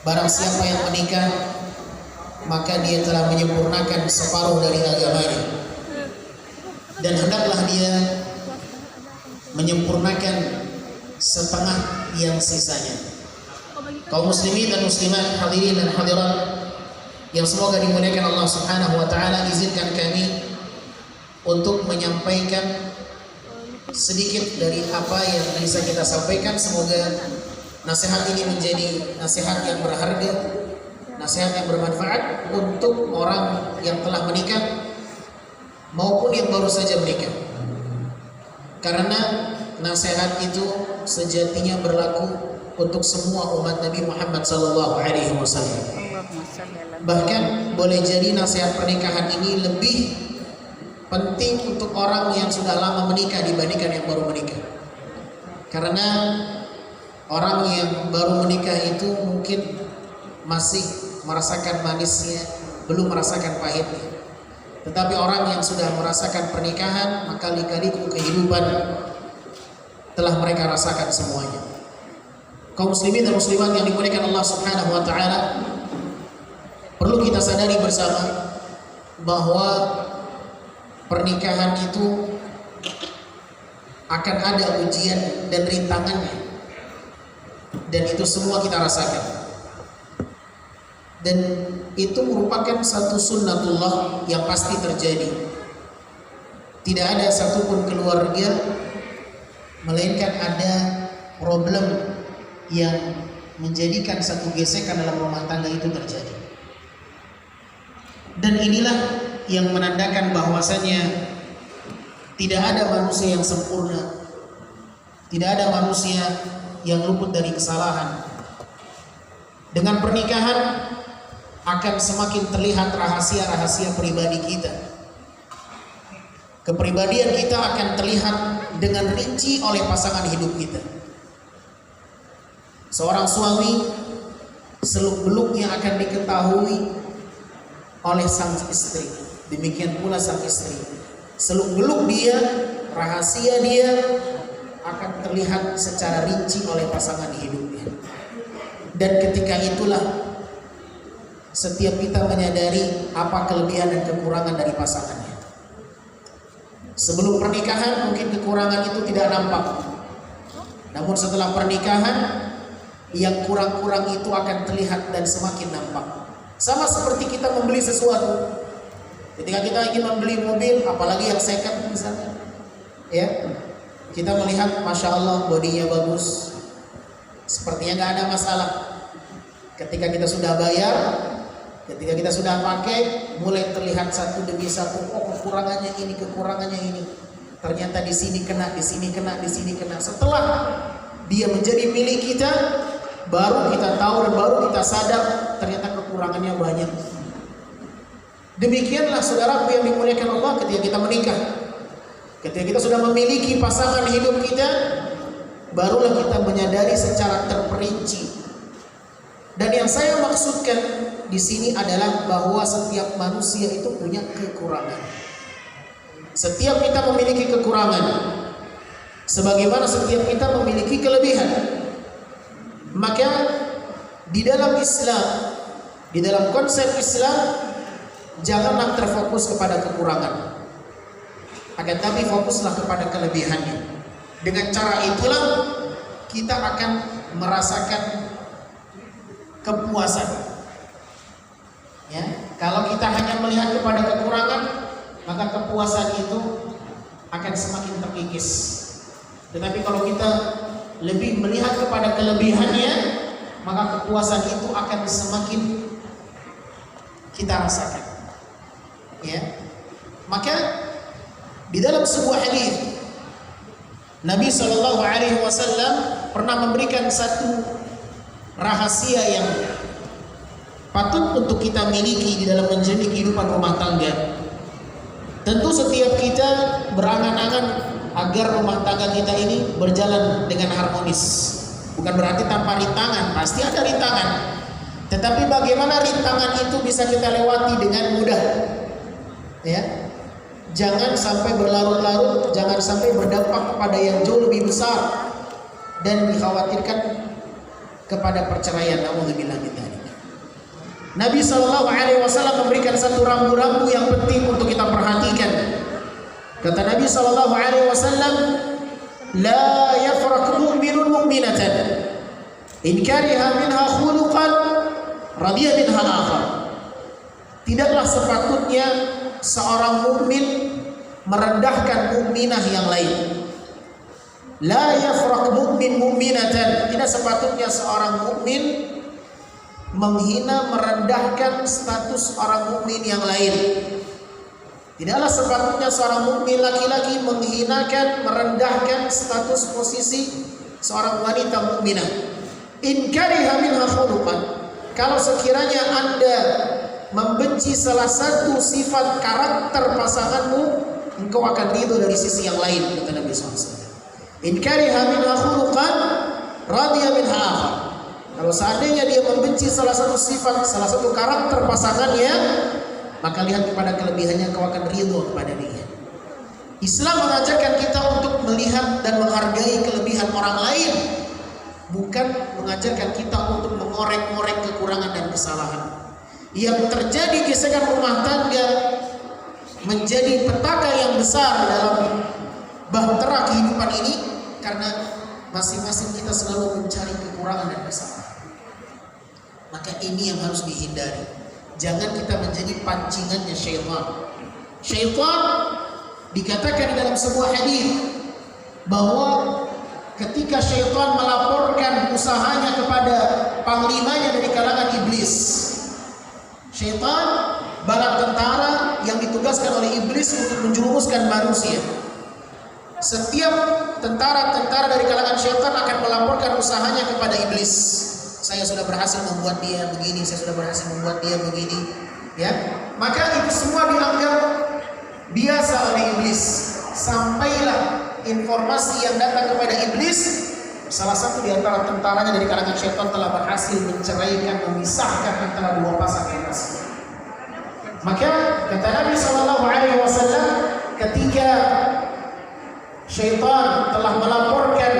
Barang siapa yang menikah, maka dia telah menyempurnakan separuh dari agamanya, dan hendaklah dia menyempurnakan setengah yang sisanya. Kaum muslimin dan muslimat, hadirin dan hadirat yang semoga dimuliakan Allah Subhanahu wa taala, izinkan kami untuk menyampaikan sedikit dari apa yang bisa kita sampaikan. Semoga nasihat ini menjadi nasihat yang berharga, nasihat yang bermanfaat untuk orang yang telah menikah maupun yang baru saja menikah. Karena nasihat itu sejatinya berlaku untuk semua umat Nabi Muhammad SAW. Bahkan boleh jadi nasihat pernikahan ini lebih penting untuk orang yang sudah lama menikah dibandingkan yang baru menikah. Karena orang yang baru menikah itu mungkin masih merasakan manisnya, belum merasakan pahitnya. Tetapi orang yang sudah merasakan pernikahan, maka lika-liku kehidupan telah mereka rasakan semuanya. Kaum muslimin dan muslimat yang dimuliakan Allah Subhanahu wa taala, perlu kita sadari bersama bahwa pernikahan itu akan ada ujian dan rintangannya. Dan itu semua kita rasakan. Dan itu merupakan satu sunnatullah yang pasti terjadi. Tidak ada satupun keluarga melainkan ada problem yang menjadikan satu gesekan dalam rumah tangga itu terjadi. Dan inilah yang menandakan bahwasanya tidak ada manusia yang sempurna, tidak ada manusia yang luput dari kesalahan. Dengan pernikahan akan semakin terlihat rahasia-rahasia pribadi kita. Kepribadian kita akan terlihat dengan rinci oleh pasangan hidup kita. Seorang suami seluk-beluknya akan diketahui oleh sang istri. Demikian pula sang istri. Seluk-beluk dia, rahasia dia akan terlihat secara rinci oleh pasangan hidupnya. Dan ketika itulah setiap kita menyadari apa kelebihan dan kekurangan dari pasangannya. Sebelum pernikahan mungkin kekurangan itu tidak nampak. Namun setelah pernikahan yang kurang-kurang itu akan terlihat dan semakin nampak. Sama seperti kita membeli sesuatu. Ketika kita ingin membeli mobil, apalagi yang second misalnya, ya, kita melihat, masya Allah, bodinya bagus, sepertinya nggak ada masalah. Ketika kita sudah bayar, ketika kita sudah pakai, mulai terlihat satu demi satu, oh kekurangannya ini, kekurangannya ini. Ternyata di sini kena, di sini kena, di sini kena. Setelah dia menjadi milik kita, baru kita tahu dan baru kita sadar ternyata kekurangannya banyak. Demikianlah saudaraku yang dimuliakan Allah, ketika kita menikah, ketika kita sudah memiliki pasangan hidup kita, barulah kita menyadari secara terperinci. Dan yang saya maksudkan di sini adalah bahwa setiap manusia itu punya kekurangan. Setiap kita memiliki kekurangan, sebagaimana setiap kita memiliki kelebihan. Maka di dalam Islam, di dalam konsep Islam, janganlah terfokus kepada kekurangan, akan tapi fokuslah kepada kelebihannya. Dengan cara itulah kita akan merasakan kepuasan. Ya, kalau kita hanya melihat kepada kekurangan, maka kepuasan itu akan semakin terkikis. Tetapi kalau kita lebih melihat kepada kelebihannya, maka kepuasan itu akan semakin kita rasakan. Ya, maka di dalam sebuah hadis Nabi SAW pernah memberikan satu rahasia yang patut untuk kita miliki di dalam menjalani kehidupan rumah tangga. Tentu setiap kita berangan-angan agar rumah tangga kita ini berjalan dengan harmonis. Bukan berarti tanpa rintangan, pasti ada rintangan. Tetapi bagaimana rintangan itu bisa kita lewati dengan mudah? Ya, jangan sampai berlarut-larut, jangan sampai berdampak kepada yang jauh lebih besar dan dikhawatirkan kepada perceraian. Nauzubillah min dzalik. Nabi SAW memberikan satu rambu-rambu yang penting untuk kita perhatikan. Kata Nabi SAW, la yafrak mu'minun mu'minatan in kariha minha khuluqan radiya minha al-akhar. Tidaklah sepatutnya seorang mukmin merendahkan mukminah yang lain. La yafrak mu'min mu'minatan, tidak sepatutnya seorang mukmin menghina, merendahkan status orang mukmin yang lain. Tidaklah sepatutnya seorang mukmin laki-laki menghinakan, merendahkan status posisi seorang wanita mukminah. In kariha minha khuluqan, kalau sekiranya Anda membenci salah satu sifat karakter pasanganmu, engkau akan ridho dari sisi yang lain, kata Nabi SAW. In kariha minha khuluqan radiya minha akhar. Kalau seandainya dia membenci salah satu sifat, salah satu karakter pasangannya, maka lihat kepada kelebihannya, kau akan ridho kepada dia. Islam mengajarkan kita untuk melihat dan menghargai kelebihan orang lain, bukan mengajarkan kita untuk mengorek-ngorek kekurangan dan kesalahan. Yang terjadi gesekan rumah tangga menjadi petaka yang besar dalam bahtera kehidupan ini karena masing-masing kita selalu mencari kekurangan dan kesalahan. Maka ini yang harus dihindari. Jangan kita menjadi pancingannya syaitan. Syaitan dikatakan di dalam sebuah hadis bahwa ketika syaitan melaporkan usahanya kepada panglimanya dari kalangan iblis, syaitan bala tentara yang ditugaskan oleh iblis untuk menjerumuskan manusia. Setiap tentara-tentara dari kalangan syaitan akan melaporkan usahanya kepada iblis. Saya sudah berhasil membuat dia begini, saya sudah berhasil membuat dia begini, ya. Maka itu semua dianggap biasa oleh iblis. Sampailah informasi yang datang kepada iblis, salah satu di antara tentaranya dari kalangan syaitan telah berhasil menceraikan, memisahkan antara dua pasang kekasih. Maka kata Nabi SAW, ketika syaitan telah melaporkan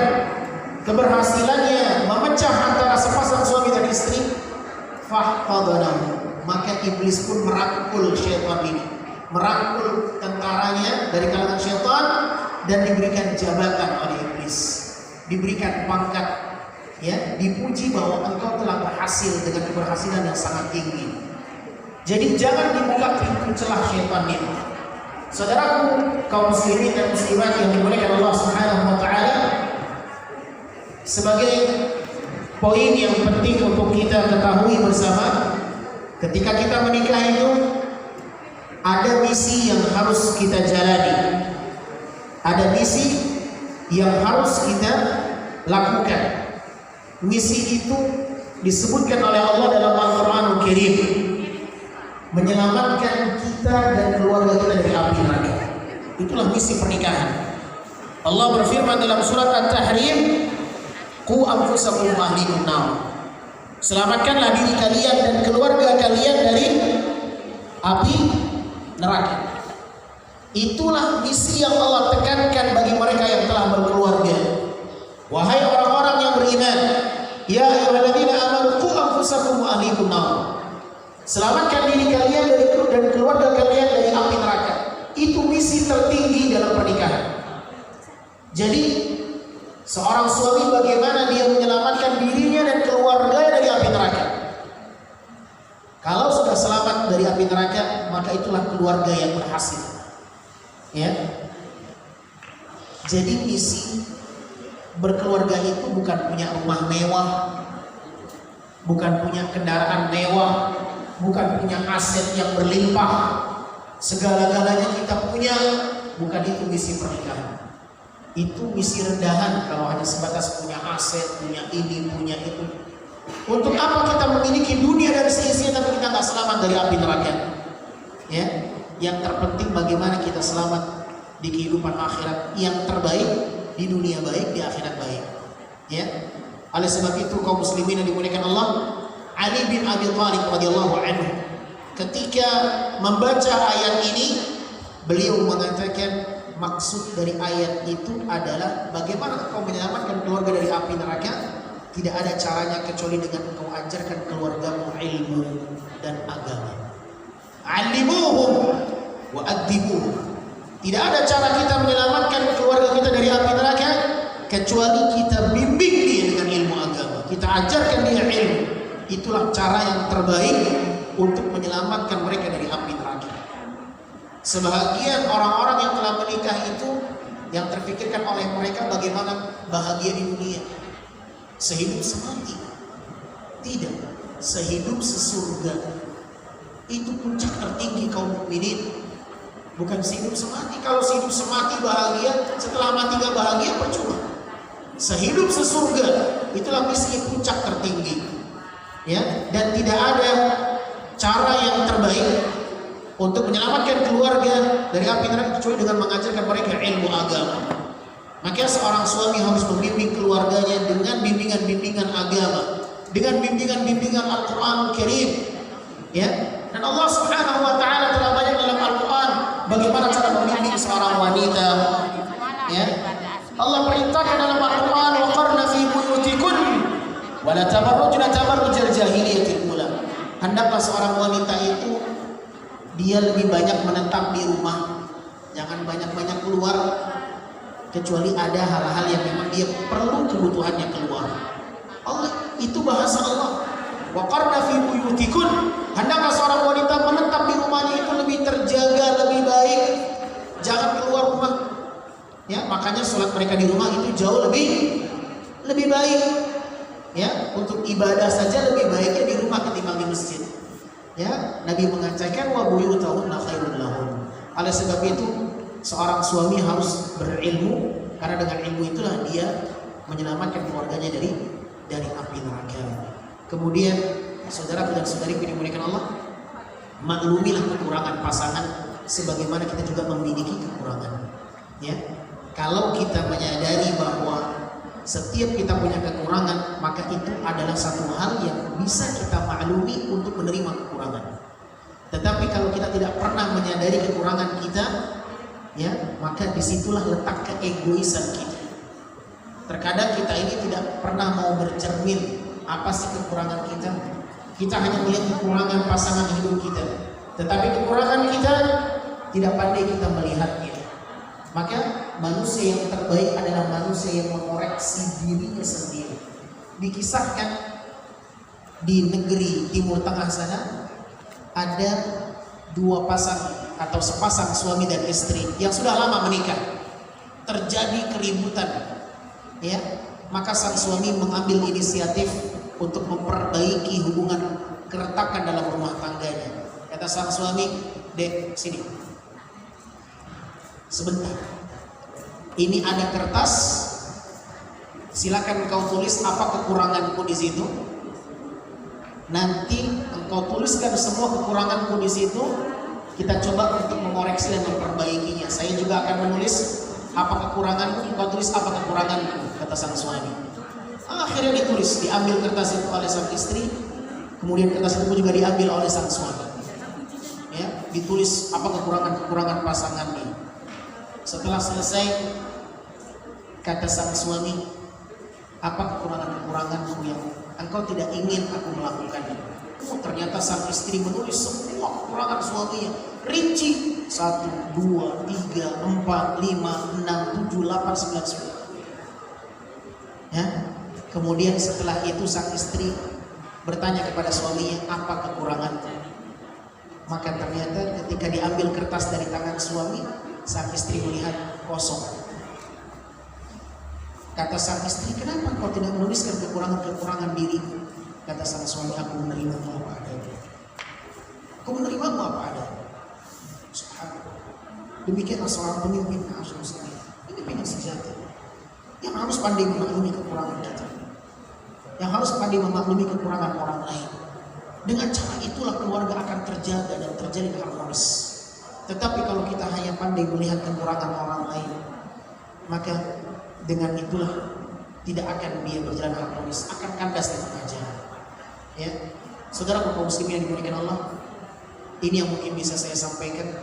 keberhasilannya memecah antara sepasang suami dan istri, fahtadanahu, maka iblis pun merangkul syaitan ini, merangkul tentaranya dari kalangan syaitan, dan diberikan jabatan oleh iblis, diberikan pangkat, ya, dipuji bahwa engkau telah berhasil dengan keberhasilan yang sangat tinggi. Jadi jangan dibuka pintu celah syaitan ini. Saudaraku kaum muslimin dan muslimat yang dimuliakan Allah Subhanahu wa taala, sebagai poin yang penting untuk kita ketahui bersama, ketika kita menikah itu ada misi yang harus kita jalani, ada misi yang harus kita lakukan. Misi itu disebutkan oleh Allah dalam Al-Quranul Karim, menyelamatkan kita dan keluarga kita dari api neraka. Itulah misi pernikahan. Allah berfirman dalam surat At-Tahrim, qu anfusakum wa ahlikum nar. Selamatkanlah diri kalian dan keluarga kalian dari api neraka. Itulah misi yang Allah tekankan bagi mereka yang telah berkeluarga. Wahai orang-orang yang beriman, ya ayyuhalladzina amanu qu anfusakum wa ahlikum nar. Selamatkan diri kalian dan keluarga kalian dari api neraka. Itu misi tertinggi dalam pernikahan. Jadi seorang suami bagaimana dia menyelamatkan dirinya dan keluarganya dari api neraka. Kalau sudah selamat dari api neraka, maka itulah keluarga yang berhasil. Ya. Jadi misi berkeluarga itu bukan punya rumah mewah, bukan punya kendaraan mewah, bukan punya aset yang berlimpah, segala-galanya kita punya. Bukan itu misi pernikahan. Itu misi rendahan kalau hanya sebatas punya aset, punya ini, punya itu. Untuk apa kita memiliki dunia dan seisinya tapi kita nggak selamat dari api neraka? Ya, yang terpenting bagaimana kita selamat di kehidupan akhirat. Yang terbaik di dunia baik, di akhirat baik. Ya, oleh sebab itu kaum muslimin yang dimuliakan Allah, Ali bin Abi Thalib radhiyallahu anhu ketika membaca ayat ini, beliau mengatakan maksud dari ayat itu adalah bagaimana engkau menyelamatkan keluarga dari api neraka. tidak ada caranya kecuali dengan engkau ajarkan keluargamu ilmu dan agama. Alimuhum wa adibuhum. Tidak ada cara kita menyelamatkan keluarga kita dari api neraka kecuali kita bimbing dia dengan ilmu agama. Kita ajarkan dia ilmu. Itulah cara yang terbaik untuk menyelamatkan mereka dari api neraka. Sebahagian orang-orang yang telah menikah itu yang terpikirkan oleh mereka bagaimana bahagia di dunia. Sehidup semati. Tidak, sehidup sesurga. Itu puncak tertinggi kaum mukminin. Bukan sehidup semati. Kalau sehidup semati bahagia, setelah mati gak bahagia percuma. Sehidup sesurga, itulah misi puncak tertinggi. Ya, dan tidak ada cara yang terbaik untuk menyelamatkan keluarga dari api neraka kecuali dengan mengajarkan mereka ilmu agama. Maka seorang suami harus membimbing keluarganya dengan bimbingan-bimbingan agama, dengan bimbingan-bimbingan Al-Quran Karim. Ya, dan Allah Subhanahu wa taala telah banyak dalam Al-Qur'an bagaimana cara membimbing seorang wanita. Ya. Allah perintahkan dalam Al-Qur'an waqarna fi buyutikun wa la tabarrujna tabarrujal jahiliyatil ula. Hendaklah seorang wanita itu dia lebih banyak menetap di rumah. Jangan banyak-banyak keluar kecuali ada hal-hal yang memang dia perlu kebutuhannya keluar. Allah itu bahasa Allah. Waqarna fi buyutikun. Hendaklah seorang wanita menetap di rumahnya itu lebih terjaga, lebih baik. Jangan keluar rumah. Ya, makanya sholat mereka di rumah itu jauh lebih baik. Ya, untuk ibadah saja lebih baiknya di rumah ketimbang di masjid. Ya, Nabi mengatakan wa buyutahunna khairul lahun. Oleh sebab itu, seorang suami harus berilmu karena dengan ilmu itulah dia menyelamatkan keluarganya dari api neraka. Kemudian saudara dan saudari yang dimuliakan Allah, maklumilah kekurangan pasangan sebagaimana kita juga memiliki kekurangan. Ya, kalau kita menyadari bahwa setiap kita punya kekurangan, maka itu adalah satu hal yang bisa kita maklumi untuk menerima kekurangan. Tetapi kalau kita tidak pernah menyadari kekurangan kita, ya, maka disitulah letak keegoisan kita. Terkadang kita ini tidak pernah mau bercermin apa sih kekurangan kita. Kita hanya melihat kekurangan pasangan hidup kita, tetapi kekurangan kita tidak pandai kita melihatnya. Maka manusia yang terbaik adalah manusia yang mengoreksi dirinya sendiri. Dikisahkan di negeri Timur Tengah sana ada dua pasang atau sepasang suami dan istri yang sudah lama menikah. Terjadi keributan, ya. Maka sang suami mengambil inisiatif untuk memperbaiki hubungan keretakan dalam rumah tangganya. Kata sang suami, "Dek, sini. Sebentar. Ini ada kertas. Silakan engkau tulis apa kekuranganku di situ. Nanti engkau tuliskan semua kekuranganku di situ. Kita coba untuk mengoreksi dan memperbaikinya. Saya juga akan menulis apa kekuranganku, engkau tulis apa kekuranganku," kata sang suami. Akhirnya ditulis, diambil kertas itu oleh sang istri, kemudian kertas itu juga diambil oleh sang suami. Ya, ditulis apa kekurangan-kekurangan pasangannya. Setelah selesai, kata sang suami, "Apa kekurangan-kekuranganku yang engkau tidak ingin aku melakukannya?" Ternyata sang istri menulis semua kekurangan suaminya, rinci 1, 2, 3, 4, 5, 6, 7, 8, 9, 10. Ya. Kemudian setelah itu sang istri bertanya kepada suaminya, "Apa kekuranganku?" Maka ternyata ketika diambil kertas dari tangan suami, sang istri melihat kosong. Kata sang istri, "Kenapa kau tidak menuliskan kekurangan-kekurangan dirimu?" Kata sang suami, "Aku menerimamu apa adanya. Aku menerimamu apa adanya." Subhanallah. Demikianlah seorang pemimpin harus muslim, pemimpin yang sejati, yang harus pandai memaklumi kekurangan kita, yang harus pandai memaklumi kekurangan orang lain. Dengan cara itulah keluarga akan terjaga dan terjalin harmonis. Tetapi kalau kita hanya pandai melihat kekurangan orang lain, maka dengan itulah tidak akan dia berjalan harmonis, akan kandas dan berjalan. Ya, saudara kaum muslimin yang dimuliakan Allah, ini yang mungkin bisa saya sampaikan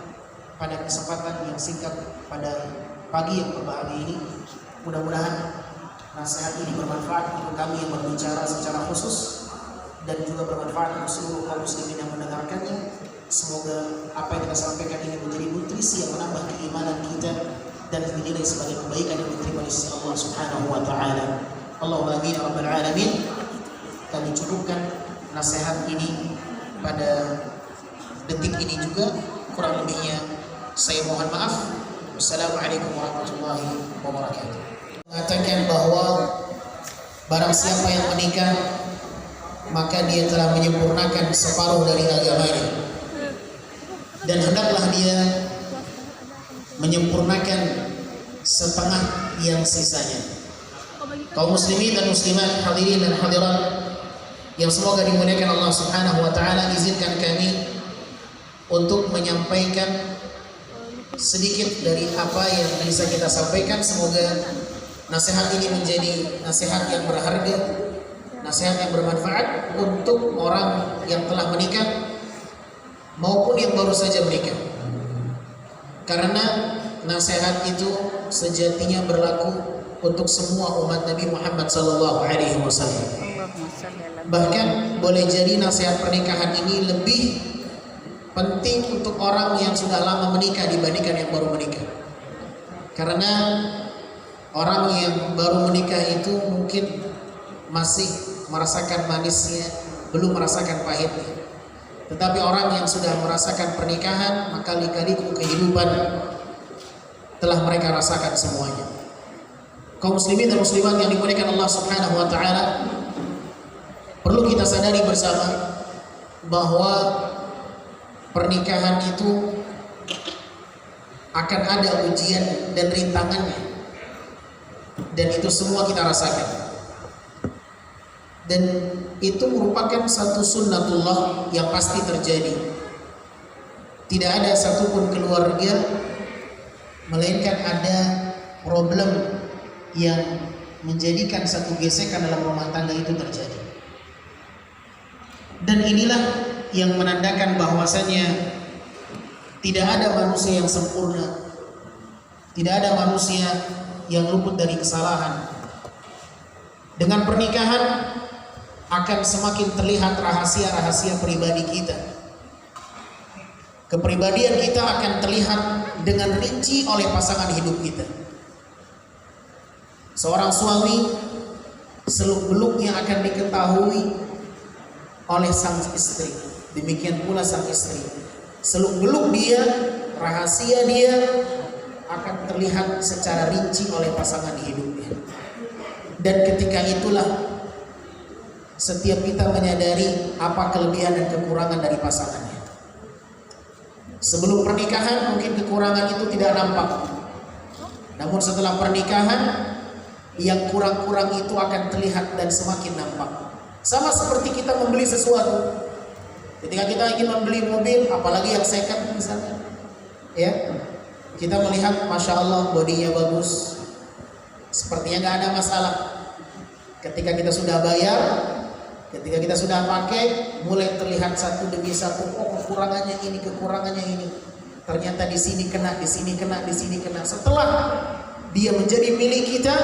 pada kesempatan yang singkat pada pagi yang berbahagia ini. Mudah-mudahan nasihat ini bermanfaat untuk kami yang berbicara secara khusus dan juga bermanfaat untuk seluruh kaum muslimin yang mendengarkannya. Semoga apa yang kita sampaikan ini menjadi nutrisi yang menambah keimanan kita dan dinilai sebagai kebaikan yang diterima di sisi Allah Subhanahu wa taala. Allahumma amin ya rabbal alamin. Kami cukupkan nasihat ini pada detik ini juga, kurang lebihnya saya mohon maaf. Wassalamualaikum warahmatullahi wabarakatuh. Mengatakan bahwa barang siapa yang menikah maka dia telah menyempurnakan separuh dari agamanya, dan hendaklah dia menyempurnakan setengah yang sisanya. Kaum muslimin dan muslimat, hadirin dan hadirat yang semoga dimuliakan Allah Subhanahu wa taala, izinkan kami untuk menyampaikan sedikit dari apa yang bisa kita sampaikan. Semoga nasihat ini menjadi nasihat yang berharga, nasihat yang bermanfaat untuk orang yang telah menikah maupun yang baru saja menikah. Karena nasihat itu sejatinya berlaku untuk semua umat Nabi Muhammad SAW. Bahkan boleh jadi nasihat pernikahan ini lebih penting untuk orang yang sudah lama menikah dibandingkan yang baru menikah. Karena orang yang baru menikah itu mungkin masih merasakan manisnya, belum merasakan pahitnya. Tetapi orang yang sudah merasakan pernikahan, maka lika-liku kehidupan telah mereka rasakan semuanya. Kaum muslimin dan muslimat yang dimuliakan Allah Subhanahu wa taala, perlu kita sadari bersama bahwa pernikahan itu akan ada ujian dan rintangannya, dan itu semua kita rasakan. Dan itu merupakan satu sunnatullah yang pasti terjadi. Tidak ada satupun keluarga melainkan ada problem yang menjadikan satu gesekan dalam rumah tangga itu terjadi. Dan inilah yang menandakan bahwasanya tidak ada manusia yang sempurna, tidak ada manusia yang luput dari kesalahan. Dengan pernikahan akan semakin terlihat rahasia-rahasia pribadi kita. Kepribadian kita akan terlihat dengan rinci oleh pasangan hidup kita. Seorang suami seluk-beluknya akan diketahui oleh sang istri. Demikian pula sang istri. Seluk-beluk dia, rahasia dia akan terlihat secara rinci oleh pasangan hidupnya. Dan ketika itulah setiap kita menyadari apa kelebihan dan kekurangan dari pasangannya. Sebelum pernikahan mungkin kekurangan itu tidak nampak, namun setelah pernikahan yang kurang-kurang itu akan terlihat dan semakin nampak. Sama seperti kita membeli sesuatu. Ketika kita ingin membeli mobil, apalagi yang second misalnya, ya, kita melihat masya Allah bodinya bagus, sepertinya nggak ada masalah. Ketika kita sudah bayar, ketika kita sudah pakai, mulai terlihat satu demi satu, oh kekurangannya ini, kekurangannya ini. Ternyata di sini kena, di sini kena, di sini kena. Setelah dia menjadi milik kita,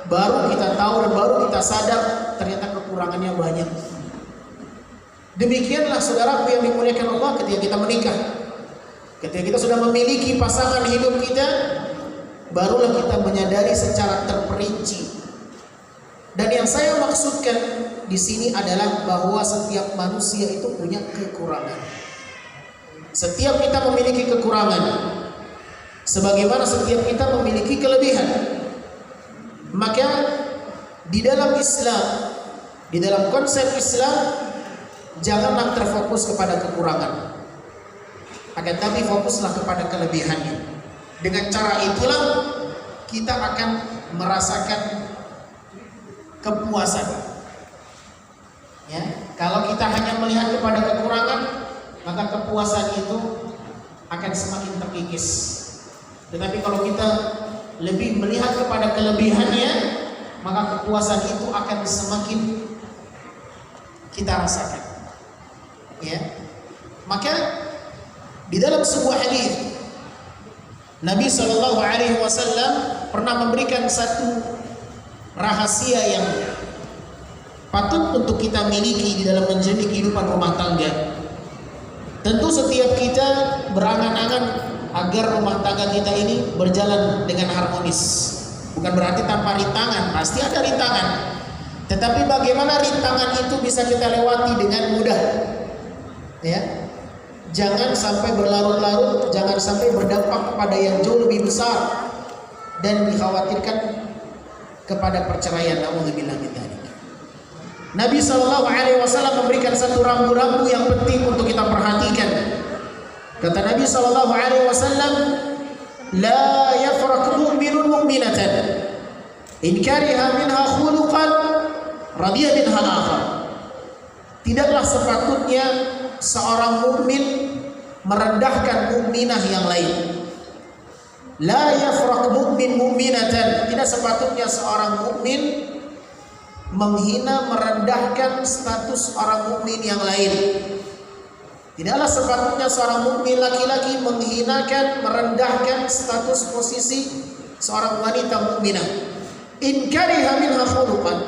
baru kita tahu dan baru kita sadar ternyata kekurangannya banyak. Demikianlah saudaraku yang dimuliakan Allah ketika kita menikah. Ketika kita sudah memiliki pasangan hidup kita, barulah kita menyadari secara terperinci. Dan yang saya maksudkan di sini adalah bahwa setiap manusia itu punya kekurangan. Setiap kita memiliki kekurangan, sebagaimana setiap kita memiliki kelebihan. Maka di dalam Islam, di dalam konsep Islam, janganlah terfokus kepada kekurangan, akan tapi fokuslah kepada kelebihannya. Dengan cara itulah kita akan merasakan kepuasan. Ya, kalau kita hanya melihat kepada kekurangan, maka kepuasan itu akan semakin terkikis. Tetapi kalau kita lebih melihat kepada kelebihannya, maka kepuasan itu akan semakin kita rasakan. Ya, maka di dalam sebuah hadis Nabi SAW pernah memberikan satu rahasia yang patut untuk kita miliki di dalam menjalani kehidupan rumah tangga. Tentu setiap kita berangan-angan agar rumah tangga kita ini berjalan dengan harmonis. Bukan berarti tanpa rintangan, pasti ada rintangan. Tetapi bagaimana rintangan itu bisa kita lewati dengan mudah? Ya. Jangan sampai berlarut-larut, jangan sampai berdampak kepada yang jauh lebih besar dan dikhawatirkan kepada perceraian. Nauzubillah min dzalik. Nabi SAW memberikan satu rambu-rambu yang penting untuk kita perhatikan. Kata Nabi SAW, la yafraq mu'minun mu'minatan in kariha minha khuluqan radiya minha al-akhar. Tidaklah sepatutnya seorang mukmin merendahkan mukminah yang lain. La yafraq mu'min mu'minatan. Tidak sepatutnya seorang mukmin menghina, merendahkan status orang mukmin yang lain. Tidaklah sepatutnya seorang mukmin laki-laki menghinakan, merendahkan status posisi seorang wanita mukminah. In kariha minha khuluqan,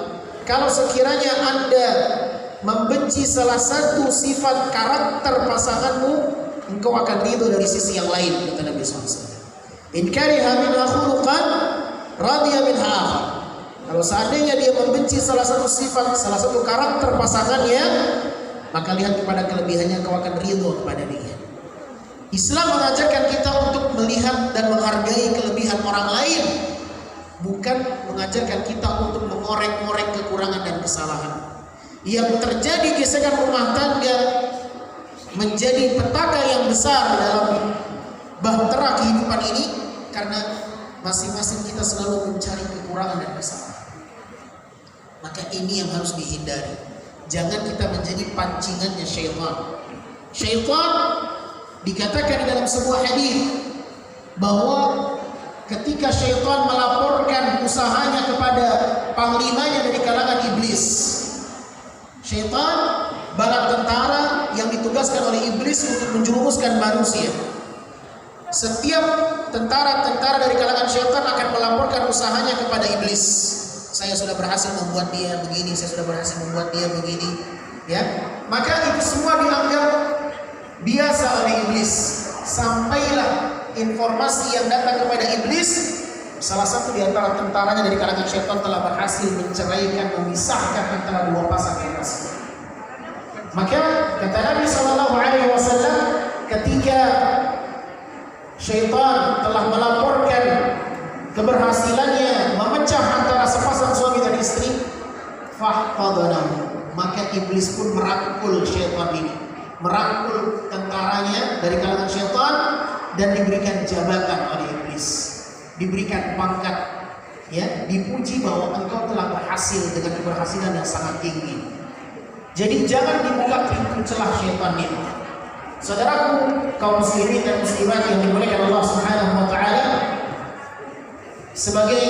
kalau sekiranya Anda membenci salah satu sifat karakter pasanganmu, engkau akan ridho dari sisi yang lain, kata Nabi SAW. In kariha minha khuluqan radiya minha akhar. Kalau seandainya dia membenci salah satu sifat, salah satu karakter pasangannya, maka lihat kepada kelebihannya, kau akan ridho kepada dia. Islam mengajarkan kita untuk melihat dan menghargai kelebihan orang lain, bukan mengajarkan kita untuk mengorek-ngorek kekurangan dan kesalahan. Yang terjadi gesekan rumah tangga menjadi petaka yang besar dalam bahtera kehidupan ini karena masing-masing kita selalu mencari kekurangan dan kesalahan. Maka ini yang harus dihindari. Jangan kita menjadi pancingannya syaitan. Syaitan dikatakan di dalam sebuah hadis bahwa ketika syaitan melaporkan usahanya kepada panglimanya dari kalangan iblis. Syaitan bala tentara yang ditugaskan oleh iblis untuk menjerumuskan manusia. Setiap tentara-tentara dari kalangan syaitan akan melaporkan usahanya kepada iblis. Saya sudah berhasil membuat dia begini, saya sudah berhasil membuat dia begini, ya. Maka itu semua dianggap biasa oleh iblis. Sampailah informasi yang datang kepada iblis, salah satu di antara tentaranya dari kalangan syaitan telah berhasil menceraikan, memisahkan antara dua pasangan tersebut. Maka kata Nabi SAW, ketika syaitan telah melaporkan keberhasilannya memecah antara sepasang suami dan istri, fahfadanahu, maka iblis pun merangkul syaitan ini, merangkul tentaranya dari kalangan syaitan, dan diberikan jabatan oleh iblis, diberikan pangkat, ya, dipuji bahwa engkau telah berhasil dengan keberhasilan yang sangat tinggi. Jadi jangan dibuka pintu celah syaitan ini. Saudaraku, kaum muslimin dan muslimat yang dimuliakan Allah Subhanahu wa taala, sebagai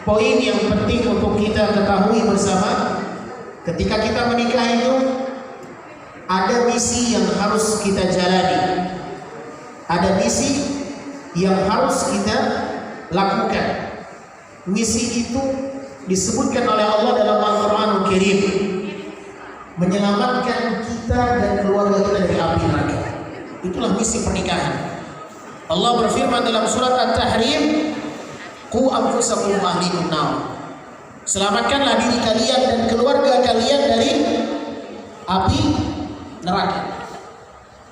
poin yang penting untuk kita ketahui bersama, ketika kita menikah itu ada misi yang harus kita jalani, ada misi yang harus kita lakukan. Misi itu disebutkan oleh Allah dalam Al-Qur'anul Karim, menyelamatkan kita dan keluarga kita dari api neraka. Itulah misi pernikahan. Allah berfirman dalam surat At-Tahrim, qu anfusakum wa ahlikum nar. Selamatkanlah diri kalian dan keluarga kalian dari api neraka.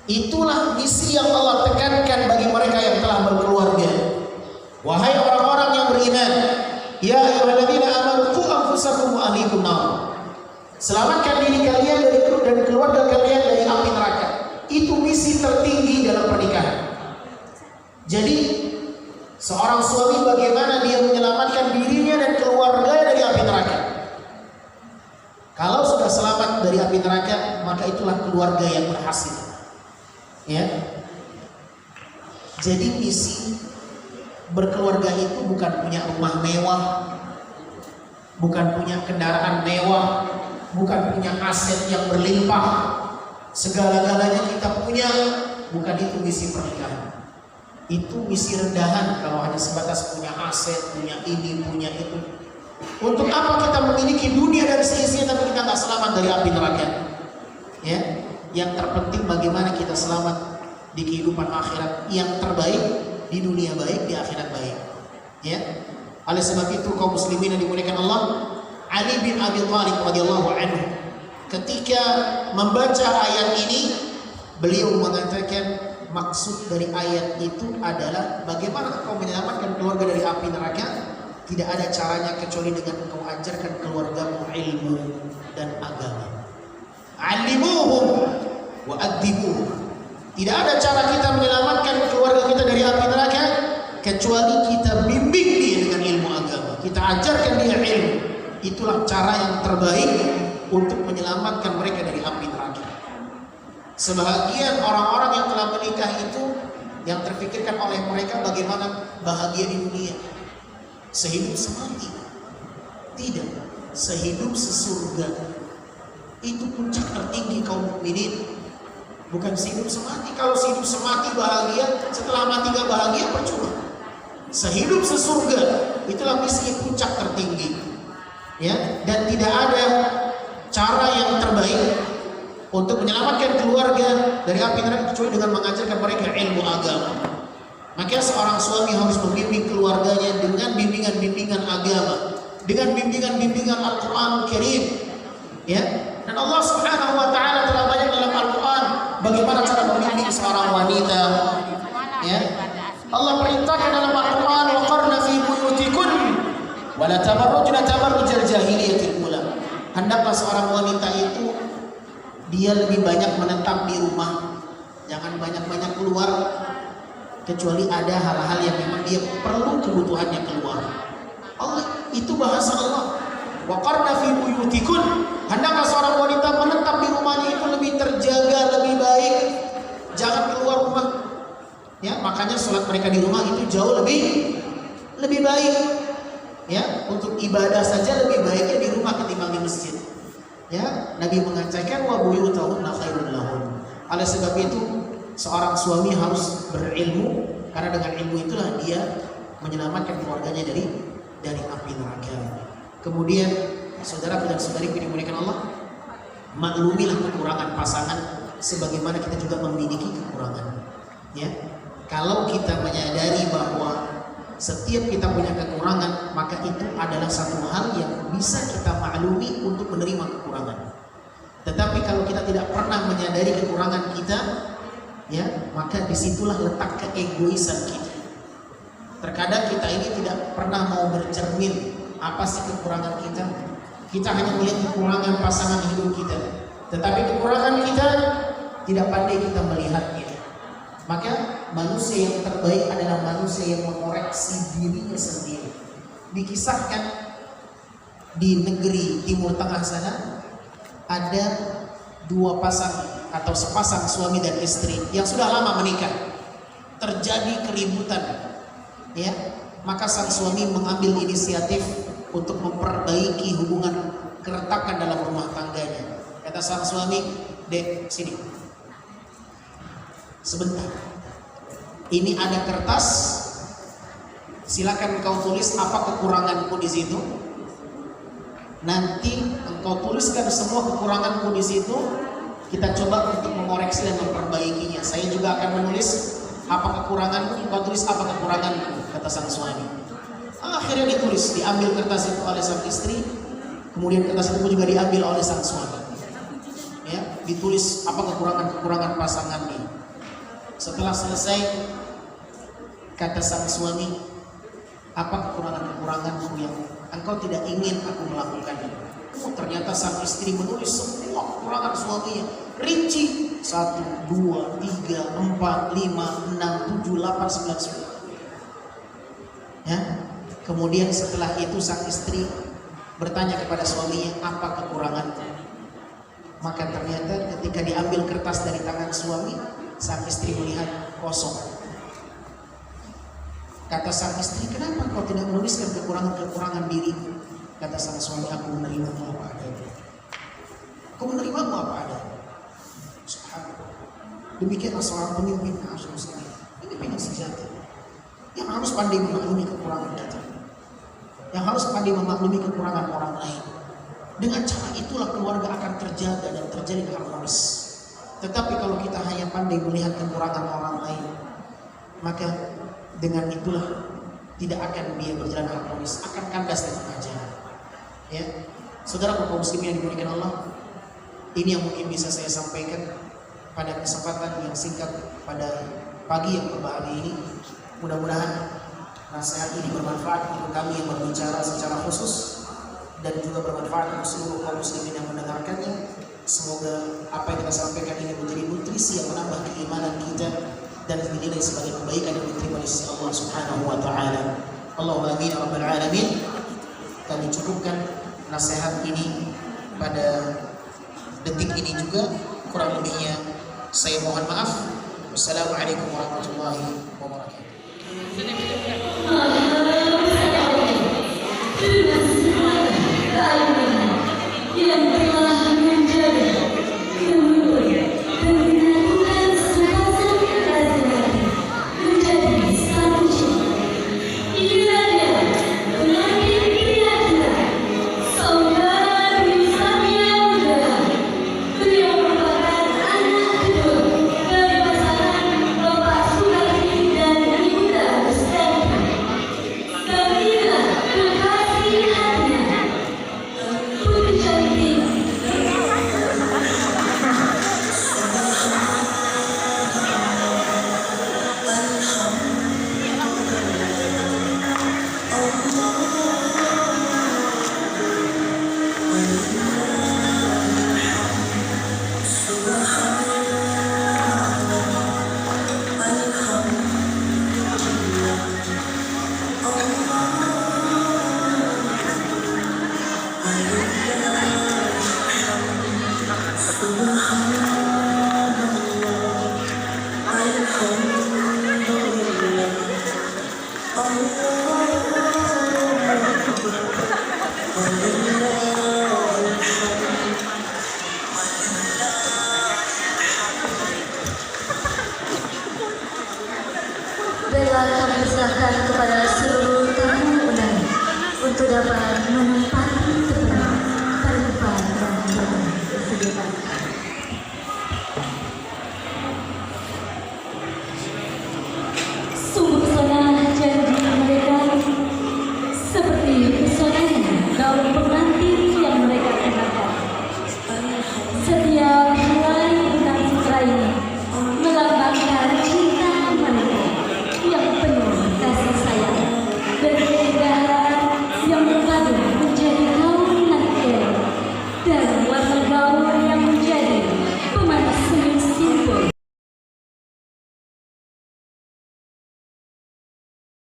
Itulah misi yang Allah tekankan bagi mereka yang telah berkeluarga. Wahai orang-orang yang beriman, ya ayyuhalladzina amanu qu anfusakum wa ahlikum nar. Selamatkan diri kalian dan keluarga kalian dari api neraka. Itu misi tertinggi dalam pernikahan. Jadi seorang suami bagaimana dia menyelamatkan dirinya dan keluarganya dari api neraka. Kalau sudah selamat dari api neraka, maka itulah keluarga yang berhasil. Ya. Jadi misi berkeluarga itu bukan punya rumah mewah, bukan punya kendaraan mewah, bukan punya aset yang berlimpah, segala-galanya kita punya. Bukan itu misi pernikahan. Itu misi rendahan kalau hanya sebatas punya aset, punya ini, punya itu. Untuk apa kita memiliki dunia dan seisinya tapi kita nggak selamat dari api neraka? Ya, yang terpenting bagaimana kita selamat di kehidupan akhirat. Yang terbaik di dunia baik, di akhirat baik. Ya, oleh sebab itu kaum muslimin yang dimuliakan Allah, Ali bin Abi Thalib radhiyallahu anhu ketika membaca ayat ini, beliau mengatakan maksud dari ayat itu adalah bagaimana kau menyelamatkan keluarga dari api neraka. Tidak ada caranya kecuali dengan engkau ajarkan keluargamu ilmu dan agama. Alimuhum wa adibuhum. Tidak ada cara kita menyelamatkan keluarga kita dari api neraka kecuali kita bimbing dia dengan ilmu agama. Kita ajarkan dia ilmu. Itulah cara yang terbaik untuk menyelamatkan mereka dari api neraka. Sebahagian orang-orang yang telah menikah itu yang terfikirkan oleh mereka bagaimana bahagia di dunia. Sehidup semati. Tidak, sehidup sesurga. Itu puncak tertinggi kaum mukminin. Bukan sehidup semati. Kalau sehidup semati bahagia, setelah mati gak bahagia percuma. Sehidup sesurga, itulah misi puncak tertinggi. Ya, dan tidak ada cara yang terbaik untuk menyelamatkan keluarga dari api neraka kecuali dengan mengajarkan mereka ilmu agama. Maka seorang suami harus membimbing keluarganya dengan bimbingan-bimbingan agama, dengan bimbingan-bimbingan Al-Quran Karim. Ya, dan Allah Subhanahu Wa Taala telah banyak dalam Al-Quran bagaimana cara membimbing seorang wanita. Ya, Allah perintahkan dalam Al-Quran, waqarna fi buyutikun wa la tabarrujna tabarrujal jahiliyatil ula. Hendaklah seorang wanita itu dia lebih banyak menetap di rumah, jangan banyak-banyak keluar kecuali ada hal-hal yang memang dia perlu kebutuhannya keluar. Allah, itu bahasa Allah. Waqarna fi buyutikun. Hendaklah seorang wanita menetap di rumahnya itu lebih terjaga, lebih baik. Jangan keluar rumah. Ya, makanya sholat mereka di rumah itu jauh lebih baik. Ya, untuk ibadah saja lebih baiknya di rumah ketimbang di masjid. Ya, Nabi mengatakan wa buyutahunna khairul lahun. Oleh sebab itu seorang suami harus berilmu karena dengan ilmu itulah dia menyelamatkan keluarganya dari api neraka. Kemudian saudara dan saudari yang dimuliakan Allah, maklumilah kekurangan pasangan sebagaimana kita juga memiliki kekurangan. Ya, kalau kita menyadari bahwa setiap kita punya kekurangan, maka itu adalah satu hal yang bisa kita maklumi untuk menerima kekurangan. Tetapi kalau kita tidak pernah menyadari kekurangan kita, ya, maka disitulah letak keegoisan kita. Terkadang kita ini tidak pernah mau bercermin apa sih kekurangan kita. Kita hanya melihat kekurangan pasangan hidup kita, tetapi kekurangan kita tidak pandai kita melihatnya. Maka manusia yang terbaik adalah manusia yang mengoreksi dirinya sendiri. Dikisahkan di negeri Timur Tengah sana ada dua pasang atau sepasang suami dan istri yang sudah lama menikah. Terjadi keributan, ya, maka sang suami mengambil inisiatif untuk memperbaiki hubungan keretakan dalam rumah tangganya. Kata sang suami, "Dek, sini. Sebentar. Ini ada kertas. Silakan engkau tulis apa kekuranganku di situ. Nanti engkau tuliskan semua kekuranganku di situ. Kita coba untuk mengoreksi dan memperbaikinya. Saya juga akan menulis apa kekuranganku, engkau tulis apa kekuranganku," kata sang suami. Akhirnya ditulis, diambil kertas itu oleh sang istri, kemudian kertas itu juga diambil oleh sang suami. Ya, ditulis apa kekurangan pasangannya. Setelah selesai, kata sang suami, "Apa kekuranganku yang engkau tidak ingin aku melakukannya?" Ternyata sang istri menulis semua kekurangan suaminya, rinci, 1, 2, 3, 4, 5, 6, 7, 8, 9, 10. Ya. Kemudian setelah itu sang istri bertanya kepada suaminya, "Apa kekuranganku?" Maka ternyata ketika diambil kertas dari tangan suami, sang istri melihat kosong. Kata sang istri, "Kenapa kau tidak menuliskan kekurangan-kekurangan diriku?" Kata sang suami, "Aku menerimamu apa adanya. Aku menerimamu apa adanya." Subhanallah. Demikianlah seorang pemimpin harus muslim. Pemimpin yang sejati, yang harus pandai memaklumi kekurangan kita, yang yang harus pandai memaklumi kekurangan orang lain. Dengan cara itulah keluarga akan terjaga dan terjalin harmonis. Tetapi kalau kita hanya pandai melihat kekurangan orang lain, maka dengan itulah tidak akan dia berjalan harmonis, akan kandas di tengah jalan. Ya, saudara kaum muslimin yang dimuliakan Allah, ini yang mungkin bisa saya sampaikan pada kesempatan yang singkat pada pagi yang berbahagia ini. Mudah-mudahan nasihat ini bermanfaat untuk kami yang berbicara secara khusus dan juga bermanfaat untuk seluruh kaum muslimin yang mendengarkannya. Semoga apa yang kita sampaikan ini menjadi nutrisi yang menambah keimanan kita dan dinilai sebagai kebaikan yang diterima di sisi Allah Subhanahu wa taala. Allahumma amin ya rabbal alamin. Kami cukupkan nasihat ini pada detik ini juga. Kurang lebihnya saya mohon maaf. Wassalamualaikum warahmatullahi wabarakatuh. Yang telah menjaga, menghibur, dan menyatukan sepasang kekasih menjadi satu jiwa. Ia adalah pengantin pria kita, saudara Rizami Audara. Beliau merupakan anak kedua dari pasangan Bapak Sukarti dan Ibunda Rustandi. Dan inilah kekasih hatinya, Putri cantik. Baiklah, kami serahkan kepada seluruh tamu undangan untuk dapat menempatkan